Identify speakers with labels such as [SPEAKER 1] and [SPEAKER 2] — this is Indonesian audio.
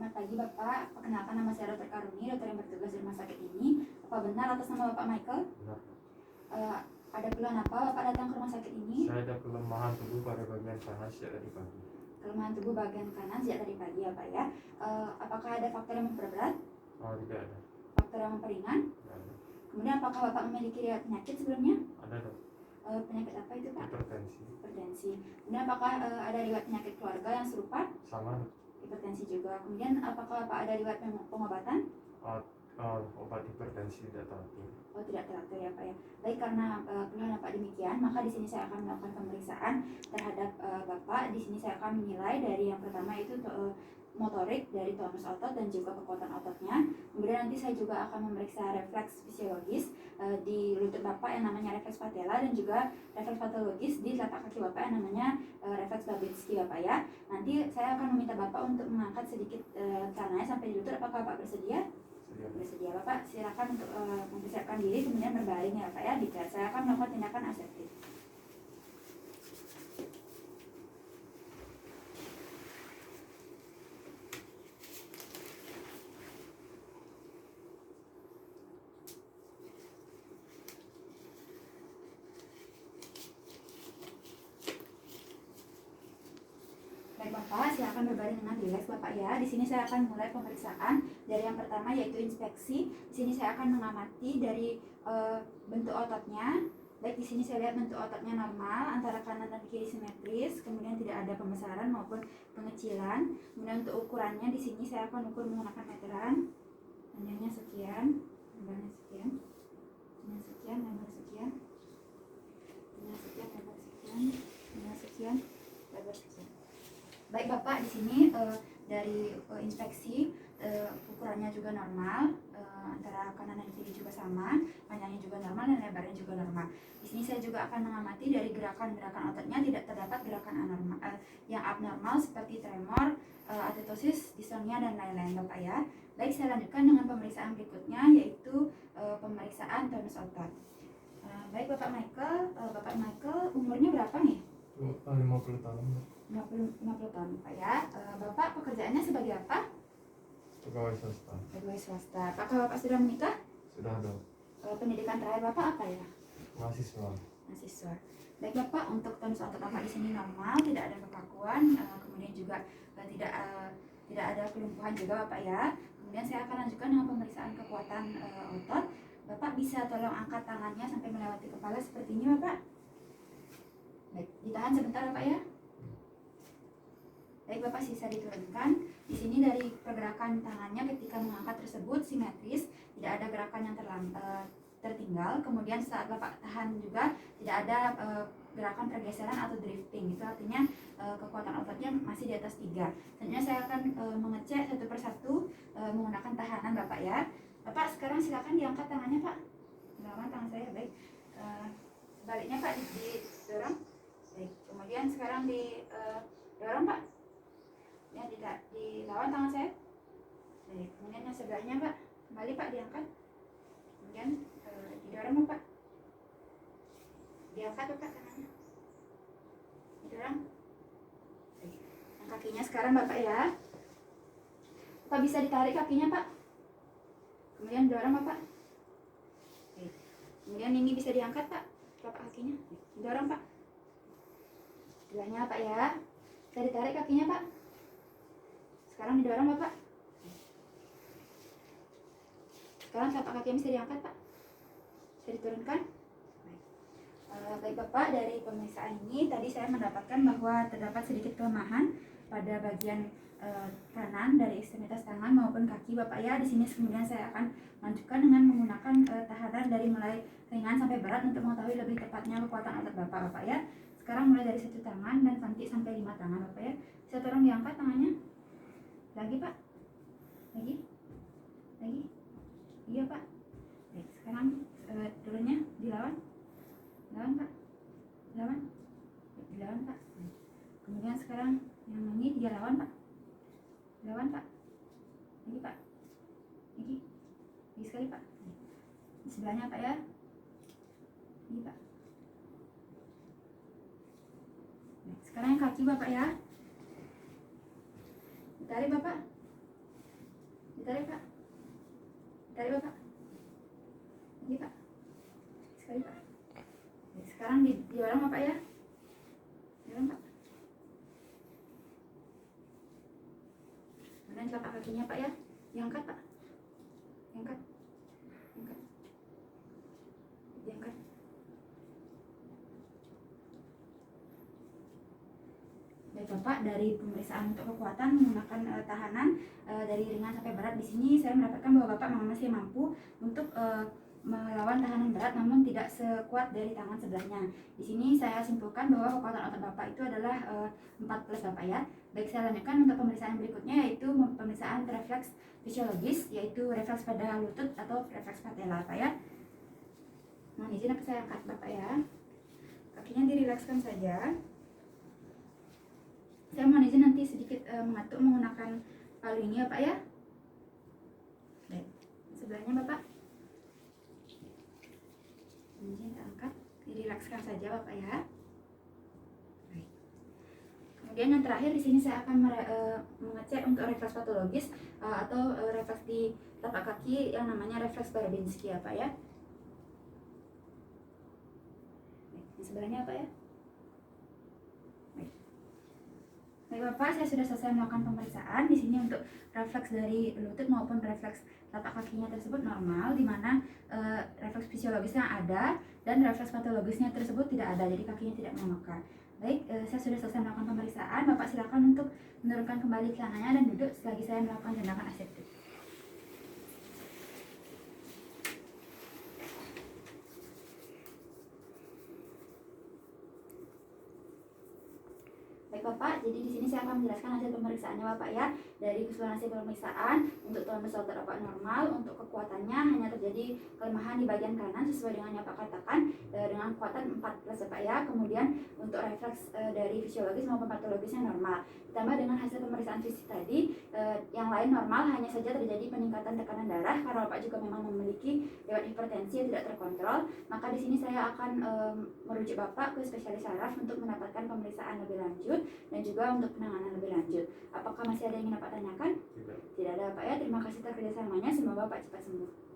[SPEAKER 1] Selamat pagi Bapak, perkenalkan nama saya Dr. Karuni, dokter yang bertugas di rumah sakit ini. Apa benar atas nama Bapak Michael?
[SPEAKER 2] Benar.
[SPEAKER 1] Ada keluhan apa Bapak datang ke rumah sakit ini?
[SPEAKER 2] Saya ada kelemahan tubuh pada bagian kanan sejak tadi pagi.
[SPEAKER 1] Kelemahan tubuh bagian kanan sejak tadi pagi ya Pak ya. Apakah ada faktor yang memperberat?
[SPEAKER 2] Oh, tidak ada.
[SPEAKER 1] Faktor yang memperingan?
[SPEAKER 2] Tidak ada.
[SPEAKER 1] Kemudian apakah Bapak memiliki riwayat penyakit sebelumnya?
[SPEAKER 2] Ada dok.
[SPEAKER 1] Penyakit apa itu Pak?
[SPEAKER 2] Hipertensi.
[SPEAKER 1] Hipertensi. Kemudian apakah ada riwayat penyakit keluarga yang serupa?
[SPEAKER 2] Sama dok.
[SPEAKER 1] Hipertensi juga. Kemudian apakah Bapak ada riwayat pengobatan?
[SPEAKER 2] Obat hipertensi tidak teratur.
[SPEAKER 1] Oh, tidak teratur ya Pak ya. Baik, karena keluhan Bapak demikian, maka di sini saya akan melakukan pemeriksaan terhadap Bapak. Di sini saya akan menilai dari yang pertama itu motorik, dari tonus otot dan juga kekuatan ototnya. Kemudian nanti saya juga akan memeriksa refleks fisiologis di lutut Bapak yang namanya refleks patella, dan juga refleks patologis di telapak kaki Bapak yang namanya refleks Babinski Bapak ya. Nanti saya akan meminta Bapak untuk mengangkat sedikit celananya sampai di lutut. Apakah Bapak bersedia? Bersedia. Bapak silakan untuk mempersiapkan diri, kemudian berbaring ya Pak ya. Saya akan melakukan tindakan aseptik. Baik Bapak, silakan berbaring dengan rileks Bapak ya. Di sini saya akan mulai pemeriksaan dari yang pertama yaitu inspeksi. Di sini saya akan mengamati dari bentuk ototnya. Baik, di sini saya lihat bentuk ototnya normal, antara kanan dan kiri simetris, kemudian tidak ada pembesaran maupun pengecilan. Kemudian untuk ukurannya di sini saya akan ukur menggunakan meteran. Panjangnya sekian, lebarnya sekian, panjang sekian, lebar sekian, panjang sekian, lebar sekian, panjang sekian, lebar sekian. Baik Bapak, di sini dari inspeksi ukurannya juga normal, antara kanan dan kiri juga sama, panjangnya juga normal dan lebarnya juga normal. Di sini saya juga akan mengamati dari gerakan-gerakan ototnya tidak terdapat gerakan yang abnormal seperti tremor, atetosis, distonia dan lain-lain Bapak ya. Baik, saya lanjutkan dengan pemeriksaan berikutnya yaitu pemeriksaan tonus otot. Baik Bapak Michael, umurnya berapa nih?
[SPEAKER 2] 50 tahun.
[SPEAKER 1] 50 tahun Pak ya. Bapak pekerjaannya sebagai apa?
[SPEAKER 2] Pegawai swasta.
[SPEAKER 1] Pegawai swasta. Apakah Bapak sudah menikah?
[SPEAKER 2] Sudah dok.
[SPEAKER 1] Pendidikan terakhir Bapak apa ya?
[SPEAKER 2] Mahasiswa.
[SPEAKER 1] Mahasiswa. Baik Bapak, untuk tonus otot Bapak di sini normal, tidak ada kekakuan, kemudian juga tidak ada kelumpuhan juga Bapak ya. Kemudian saya akan lanjutkan dengan pemeriksaan kekuatan otot. Bapak bisa tolong angkat tangannya sampai melewati kepala seperti ini Bapak. Baik, ditahan sebentar Bapak ya. Baik Bapak, sisa diturunkan. Di sini dari pergerakan tangannya ketika mengangkat tersebut simetris, tidak ada gerakan yang tertinggal. Kemudian saat Bapak tahan juga tidak ada gerakan pergeseran atau drifting. Itu artinya kekuatan ototnya masih di atas 3. Selanjutnya saya akan mengecek satu persatu menggunakan tahanan Bapak ya. Bapak sekarang silakan diangkat tangannya Pak. Melawan tangan saya, baik. Sebaliknya Pak didorong. Baik. Kemudian sekarang didorong Pak. Ya, dilawan tangan saya. Baik. Kemudian yang sebelahnya Pak, kembali Pak diangkat. Kemudian didorong Pak. Diangkat Bapak tangannya. Didorong. Baik. Yang kakinya sekarang Bapak ya. Bapak bisa ditarik kakinya Pak. Kemudian didorong Bapak. Baik. Kemudian ini bisa diangkat Pak. Telapak kakinya. Didorong Pak. Sebelahnya Pak ya. Bisa ditarik kakinya Pak. Sekarang didorong Bapak. Sekarang telapak kakinya bisa diangkat Pak. Bisa diturunkan. Baik Bapak, dari pemeriksaan ini tadi saya mendapatkan bahwa terdapat sedikit kelemahan pada bagian kanan dari ekstremitas tangan maupun kaki Bapak ya. Di sini kemudian saya akan lanjutkan dengan menggunakan tahanan dari mulai ringan sampai berat untuk mengetahui lebih tepatnya kekuatan otot Bapak ya. Sekarang mulai dari 1 tangan dan nanti sampai 5 tangan Bapak ya. Bisa tolong diangkat tangannya. Lagi Pak. Lagi. Iya Pak. Baik, sekarang turunnya dilawan. Lawan Pak. Dilawan Pak. Kemudian sekarang yang ini dia lawan Pak. Lawan Pak. Lagi Pak. Lagi sekali Pak. Di sebelahnya Pak ya. Ini Pak. Sekarang yang kaki Bapak ya. Tarik Bapak. Tarik Pak. Tarik Bapak. Lagi Pak. Sekali Pak. Sekarang didorong Bapak ya. Dorong Pak. Kemudian telapak kakinya Pak ya. Diangkat Pak. Diangkat. Diangkat. Diangkat. Baik Bapak, dari pemeriksaan untuk kekuatan menggunakan tahanan dari ringan sampai berat, di sini saya mendapatkan bahwa Bapak memang masih mampu untuk melawan tahanan berat, namun tidak sekuat dari tangan sebelahnya. Di sini saya simpulkan bahwa kekuatan otot Bapak itu adalah 4+ Bapak ya. Baik, saya lanjutkan untuk pemeriksaan berikutnya, yaitu pemeriksaan refleks fisiologis, yaitu refleks pada lutut atau refleks patella Pak ya. Mohon izin saya angkat Bapak ya. Kakinya dirilekskan saja. Saya mohon izin nanti sedikit mengatur menggunakan palu ini ya Pak ya. Baik, sebelahnya Bapak. Izin saya angkat, dirilekskan saja Bapak ya. Baik. Kemudian yang terakhir di sini saya akan mengecek untuk refleks patologis atau refleks di tapak kaki yang namanya refleks Baradinsky ya Pak ya. Baik, yang sebelahnya Pak ya. Baik Bapak, saya sudah selesai melakukan pemeriksaan. Di sini untuk refleks dari lutut maupun refleks tapak kakinya tersebut normal, di mana refleks fisiologisnya ada dan refleks patologisnya tersebut tidak ada, jadi kakinya tidak memekar. Baik, saya sudah selesai melakukan pemeriksaan. Bapak silakan untuk menurunkan kembali celananya dan duduk selagi saya melakukan tindakan aseptik. Baik Bapak, jadi di sini saya akan menjelaskan hasil pemeriksaannya Bapak ya. Dari keseluruhan hasil pemeriksaan, untuk tulang besar otot Bapak normal, untuk kekuatannya hanya terjadi kelemahan di bagian kanan sesuai dengan yang Bapak katakan, dengan kekuatan 4+ Bapak ya. Kemudian untuk refleks dari fisiologis maupun patologisnya normal. Ditambah dengan hasil pemeriksaan fisik tadi, yang lain normal, hanya saja terjadi peningkatan tekanan darah karena Bapak juga memang memiliki riwayat hipertensi yang tidak terkontrol. Maka di sini saya akan merujuk Bapak ke spesialis saraf untuk mendapatkan pemeriksaan lebih lanjut dan juga untuk penanganan lebih lanjut. Apakah masih ada yang ingin Bapak tanyakan?
[SPEAKER 2] Tidak.
[SPEAKER 1] Tidak ada Pak ya. Terima kasih atas kerjasamanya. Semoga Bapak cepat sembuh.